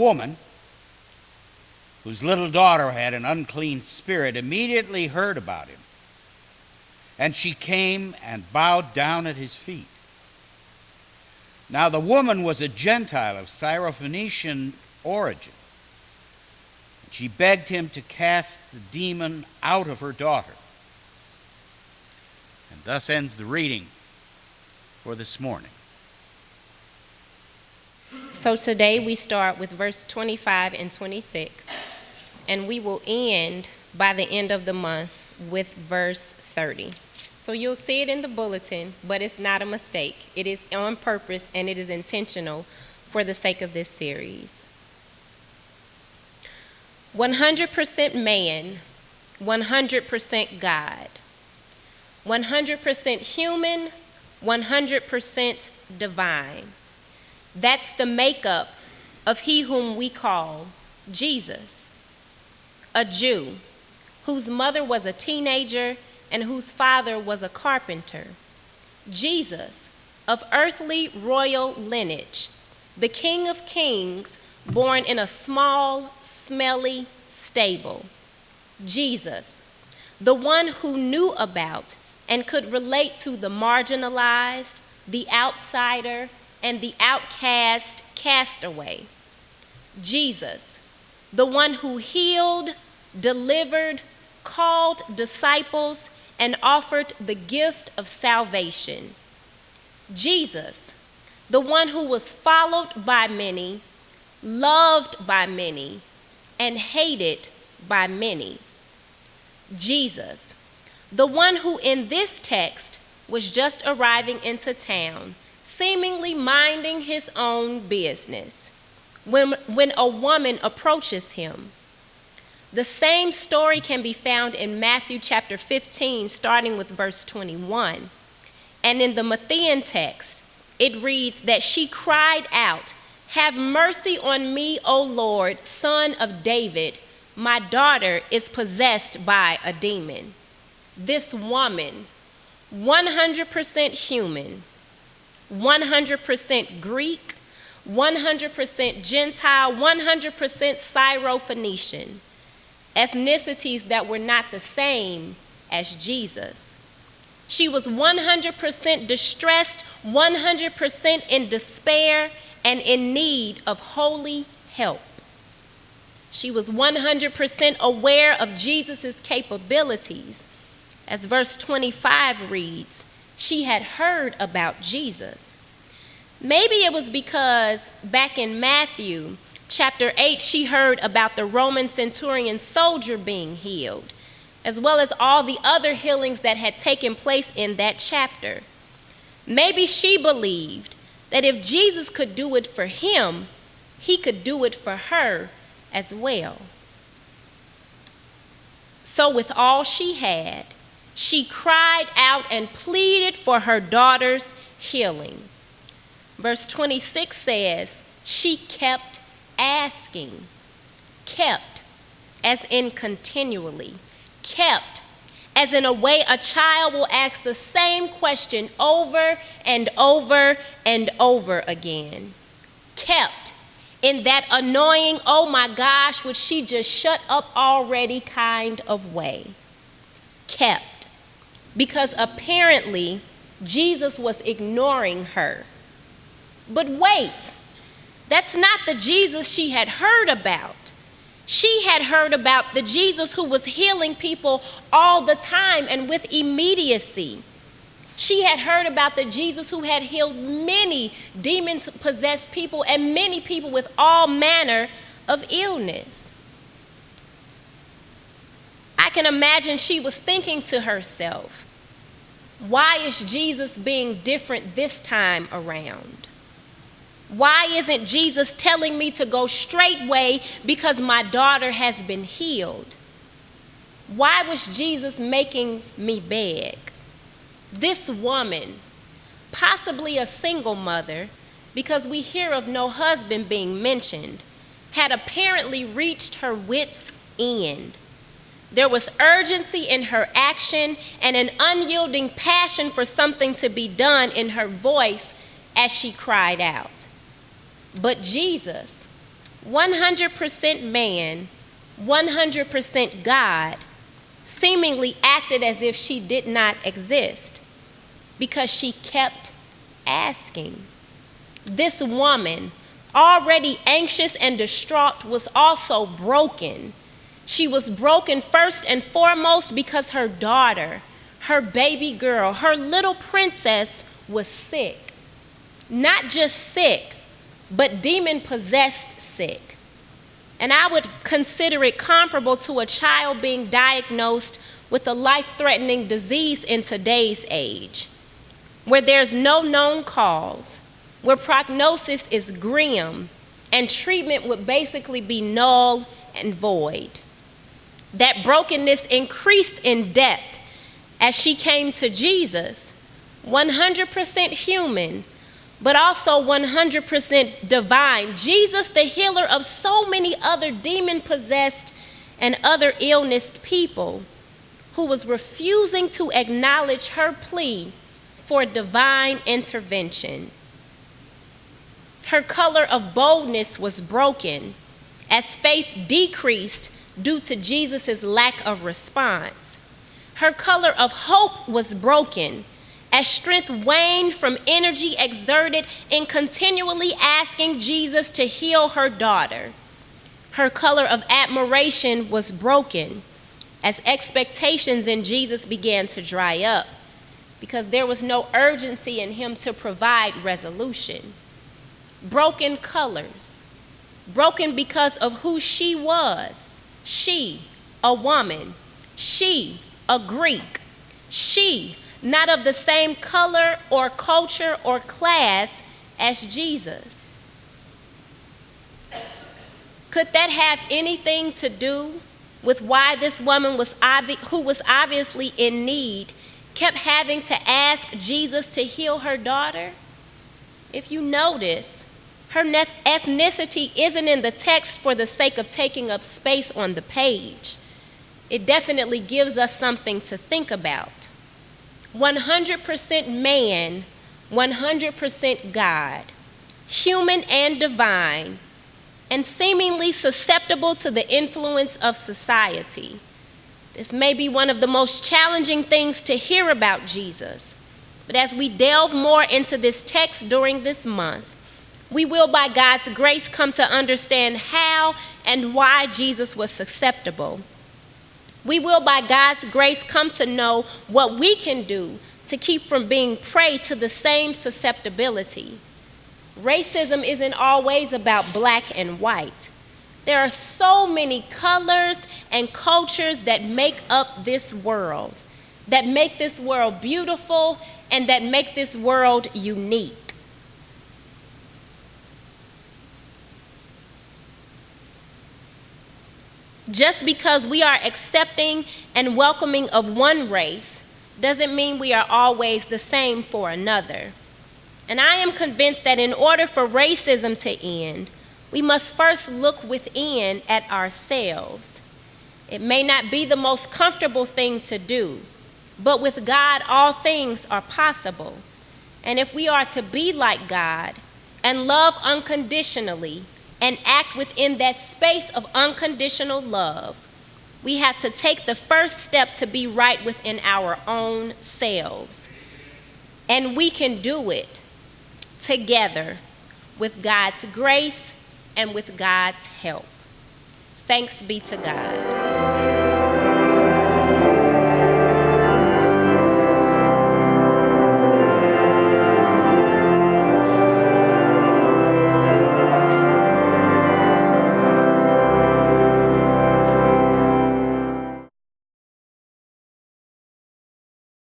woman whose little daughter had an unclean spirit immediately heard about him, and she came and bowed down at his feet. Now the woman was a Gentile of Syrophoenician origin. She begged him to cast the demon out of her daughter. And thus ends the reading for this morning. So today we start with verse 25 and 26, and we will end by the end of the month with verse 30. So you'll see it in the bulletin, but it's not a mistake. It is on purpose and it is intentional for the sake of this series. 100% man, 100% God. 100% human, 100% divine. That's the makeup of he whom we call Jesus. A Jew whose mother was a teenager and whose father was a carpenter. Jesus, of earthly royal lineage, the King of Kings, born in a small, smelly stable. Jesus, the one who knew about and could relate to the marginalized, the outsider, and the outcast castaway. Jesus, the one who healed, delivered, called disciples, and offered the gift of salvation. Jesus, the one who was followed by many, loved by many, and hated by many. Jesus, the one who in this text was just arriving into town, seemingly minding his own business, when a woman approaches him. The same story can be found in Matthew chapter 15, starting with verse 21. And in the Matthean text, it reads that she cried out, "Have mercy on me, O Lord, Son of David. My daughter is possessed by a demon." This woman, 100% human, 100% Greek, 100% Gentile, 100% Syrophoenician, ethnicities that were not the same as Jesus. She was 100% distressed, 100% in despair, and in need of holy help. She was 100% aware of Jesus' capabilities. As verse 25 reads, she had heard about Jesus. Maybe it was because back in Matthew chapter 8, she heard about the Roman centurion soldier being healed, as well as all the other healings that had taken place in that chapter. Maybe she believed that if Jesus could do it for him, he could do it for her as well. So with all she had, she cried out and pleaded for her daughter's healing. Verse 26 says, she kept asking. Kept, as in continually. Kept, as in a way a child will ask the same question over and over and over again. Kept, in that annoying, oh my gosh, would she just shut up already kind of way. Kept, because apparently Jesus was ignoring her. But wait, that's not the Jesus she had heard about. She had heard about the Jesus who was healing people all the time and with immediacy. She had heard about the Jesus who had healed many demon-possessed people and many people with all manner of illness. I can imagine she was thinking to herself, why is Jesus being different this time around? Why isn't Jesus telling me to go straightway because my daughter has been healed? Why was Jesus making me beg? This woman, possibly a single mother, because we hear of no husband being mentioned, had apparently reached her wits' end. There was urgency in her action and an unyielding passion for something to be done in her voice as she cried out. But Jesus, 100% man, 100% God, seemingly acted as if she did not exist because she kept asking. This woman, already anxious and distraught, was also broken. She was broken first and foremost because her daughter, her baby girl, her little princess was sick. Not just sick, but demon-possessed sick. And I would consider it comparable to a child being diagnosed with a life-threatening disease in today's age, where there's no known cause, where prognosis is grim, and treatment would basically be null and void. That brokenness increased in depth as she came to Jesus, 100% human, but also 100% divine. Jesus, the healer of so many other demon-possessed and other illness people, who was refusing to acknowledge her plea for divine intervention. Her color of boldness was broken as faith decreased due to Jesus' lack of response. Her color of hope was broken as strength waned from energy exerted in continually asking Jesus to heal her daughter. Her color of admiration was broken as expectations in Jesus began to dry up because there was no urgency in him to provide resolution. Broken colors, broken because of who she was. She, a woman. She, a Greek. She, not of the same color or culture or class as Jesus. Could that have anything to do with why this woman who was obviously in need kept having to ask Jesus to heal her daughter? If you notice, her ethnicity isn't in the text for the sake of taking up space on the page. It definitely gives us something to think about. 100% man, 100% God, human and divine, and seemingly susceptible to the influence of society. This may be one of the most challenging things to hear about Jesus, but as we delve more into this text during this month, we will, by God's grace, come to understand how and why Jesus was susceptible. We will, by God's grace, come to know what we can do to keep from being prey to the same susceptibility. Racism isn't always about black and white. There are so many colors and cultures that make up this world, that make this world beautiful and that make this world unique. Just because we are accepting and welcoming of one race doesn't mean we are always the same for another. And I am convinced that in order for racism to end, we must first look within at ourselves. It may not be the most comfortable thing to do, but with God, all things are possible. And if we are to be like God and love unconditionally, and act within that space of unconditional love, we have to take the first step to be right within our own selves. And we can do it together with God's grace and with God's help. Thanks be to God.